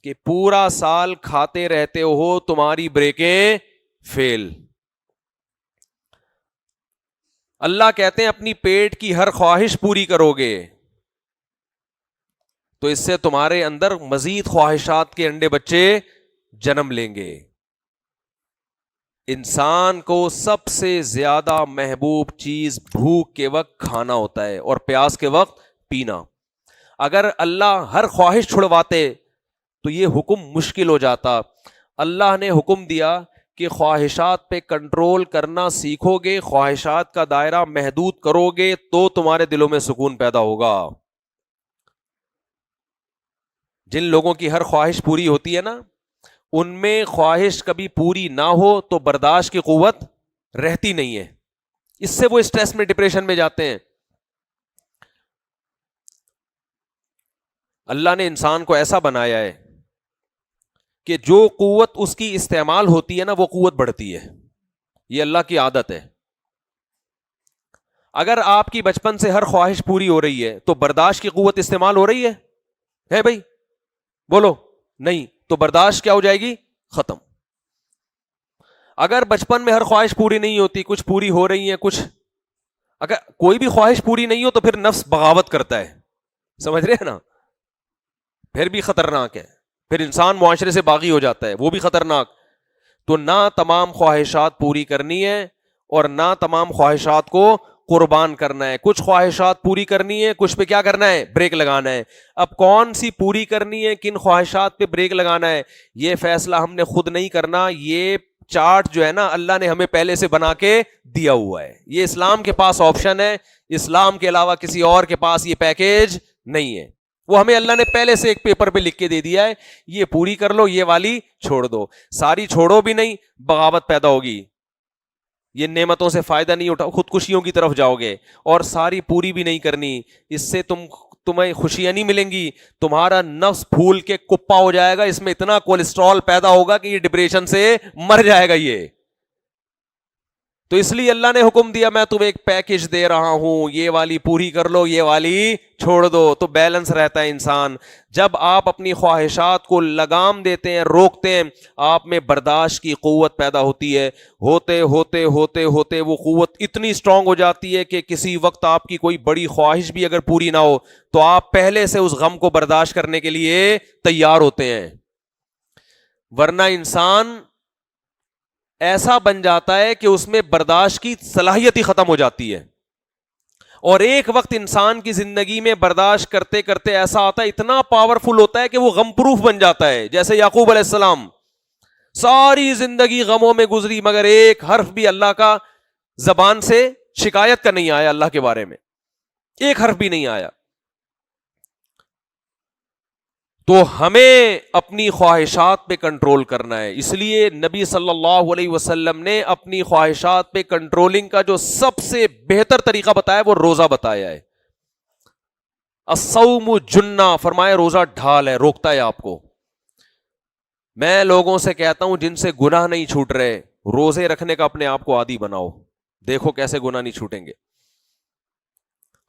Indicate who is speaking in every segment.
Speaker 1: کہ پورا سال کھاتے رہتے ہو, تمہاری بریکیں فیل. اللہ کہتے ہیں اپنی پیٹ کی ہر خواہش پوری کرو گے تو اس سے تمہارے اندر مزید خواہشات کے انڈے بچے جنم لیں گے. انسان کو سب سے زیادہ محبوب چیز بھوک کے وقت کھانا ہوتا ہے اور پیاس کے وقت پینا. اگر اللہ ہر خواہش چھڑواتے تو یہ حکم مشکل ہو جاتا. اللہ نے حکم دیا کہ خواہشات پہ کنٹرول کرنا سیکھو گے, خواہشات کا دائرہ محدود کرو گے تو تمہارے دلوں میں سکون پیدا ہوگا. جن لوگوں کی ہر خواہش پوری ہوتی ہے نا, ان میں خواہش کبھی پوری نہ ہو تو برداشت کی قوت رہتی نہیں ہے, اس سے وہ اسٹریس میں ڈپریشن میں جاتے ہیں. اللہ نے انسان کو ایسا بنایا ہے کہ جو قوت اس کی استعمال ہوتی ہے نا وہ قوت بڑھتی ہے, یہ اللہ کی عادت ہے. اگر آپ کی بچپن سے ہر خواہش پوری ہو رہی ہے تو برداشت کی قوت استعمال ہو رہی ہے بھائی بولو نہیں, تو برداشت کیا ہو جائے گی, ختم. اگر بچپن میں ہر خواہش پوری نہیں ہوتی, کچھ پوری ہو رہی ہیں کچھ, اگر کوئی بھی خواہش پوری نہیں ہو تو پھر نفس بغاوت کرتا ہے, سمجھ رہے ہیں نا, پھر بھی خطرناک ہے, پھر انسان معاشرے سے باغی ہو جاتا ہے, وہ بھی خطرناک. تو نہ تمام خواہشات پوری کرنی ہے اور نہ تمام خواہشات کو قربان کرنا ہے. کچھ خواہشات پوری کرنی ہے, کچھ پہ کیا کرنا ہے, بریک لگانا ہے. اب کون سی پوری کرنی ہے, کن خواہشات پہ بریک لگانا ہے, یہ فیصلہ ہم نے خود نہیں کرنا. یہ چارٹ جو ہے نا اللہ نے ہمیں پہلے سے بنا کے دیا ہوا ہے. یہ اسلام کے پاس آپشن ہے, اسلام کے علاوہ کسی اور کے پاس یہ پیکیج نہیں ہے. وہ ہمیں اللہ نے پہلے سے ایک پیپر پہ لکھ کے دے دیا ہے, یہ پوری کر لو, یہ والی چھوڑ دو. ساری چھوڑو بھی نہیں, بغاوت پیدا ہوگی, یہ نعمتوں سے فائدہ نہیں اٹھاؤ, خودکشیوں کی طرف جاؤ گے. اور ساری پوری بھی نہیں کرنی, اس سے تمہیں خوشیاں نہیں ملیں گی, تمہارا نفس پھول کے کپا ہو جائے گا, اس میں اتنا کولیسٹرول پیدا ہوگا کہ یہ ڈپریشن سے مر جائے گا. یہ تو اس لیے اللہ نے حکم دیا میں تمہیں ایک پیکج دے رہا ہوں, یہ والی پوری کر لو, یہ والی چھوڑ دو, تو بیلنس رہتا ہے انسان. جب آپ اپنی خواہشات کو لگام دیتے ہیں, روکتے ہیں, آپ میں برداشت کی قوت پیدا ہوتی ہے. ہوتے ہوتے ہوتے ہوتے وہ قوت اتنی اسٹرانگ ہو جاتی ہے کہ کسی وقت آپ کی کوئی بڑی خواہش بھی اگر پوری نہ ہو تو آپ پہلے سے اس غم کو برداشت کرنے کے لیے تیار ہوتے ہیں. ورنہ انسان ایسا بن جاتا ہے کہ اس میں برداشت کی صلاحیت ہی ختم ہو جاتی ہے. اور ایک وقت انسان کی زندگی میں برداشت کرتے کرتے ایسا آتا ہے, اتنا پاورفل ہوتا ہے کہ وہ غم پروف بن جاتا ہے. جیسے یعقوب علیہ السلام, ساری زندگی غموں میں گزری مگر ایک حرف بھی اللہ کا زبان سے شکایت کا نہیں آیا, اللہ کے بارے میں ایک حرف بھی نہیں آیا. تو ہمیں اپنی خواہشات پہ کنٹرول کرنا ہے. اس لیے نبی صلی اللہ علیہ وسلم نے اپنی خواہشات پہ کنٹرولنگ کا جو سب سے بہتر طریقہ بتایا وہ روزہ بتایا ہے. الصوم جنہ, فرمایا روزہ ڈھال ہے, روکتا ہے آپ کو. میں لوگوں سے کہتا ہوں جن سے گناہ نہیں چھوٹ رہے, روزے رکھنے کا اپنے آپ کو عادی بناؤ, دیکھو کیسے گناہ نہیں چھوٹیں گے.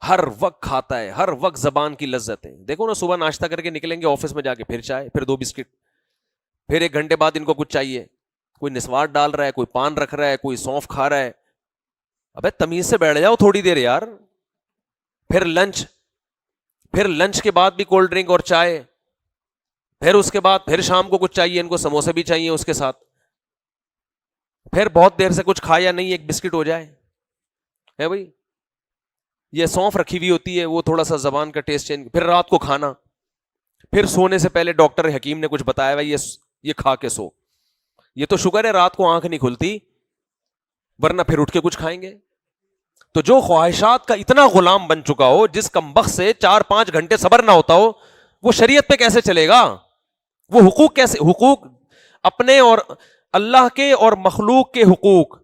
Speaker 1: ہر وقت کھاتا ہے, ہر وقت زبان کی لذت ہے. دیکھو نا, صبح ناشتہ کر کے نکلیں گے آفس میں جا کے, پھر چائے, پھر 2 بسکٹ, پھر 1 گھنٹے بعد ان کو کچھ چاہیے. کوئی نسوار ڈال رہا ہے, کوئی پان رکھ رہا ہے, کوئی سونف کھا رہا ہے. ابے تمیز سے بیٹھ جاؤ تھوڑی دیر یار. پھر لنچ کے بعد بھی کولڈ ڈرنک اور چائے, پھر اس کے بعد پھر شام کو کچھ چاہیے, ان کو سموسے بھی چاہیے اس کے ساتھ. پھر بہت دیر سے کچھ کھایا نہیں, 1 بسکٹ ہو جائے ہے بھائی. یہ سونف رکھی ہوئی ہوتی ہے, وہ تھوڑا سا زبان کا ٹیسٹ چینج. پھر رات کو کھانا, پھر سونے سے پہلے ڈاکٹر حکیم نے کچھ بتایا بھائی یہ کھا کے سو. یہ تو شکر ہے رات کو آنکھ نہیں کھلتی, ورنہ پھر اٹھ کے کچھ کھائیں گے. تو جو خواہشات کا اتنا غلام بن چکا ہو, جس کمبخت سے 4-5 گھنٹے صبر نہ ہوتا ہو, وہ شریعت پہ کیسے چلے گا؟ وہ حقوق کیسے, حقوق اپنے اور اللہ کے اور مخلوق کے حقوق,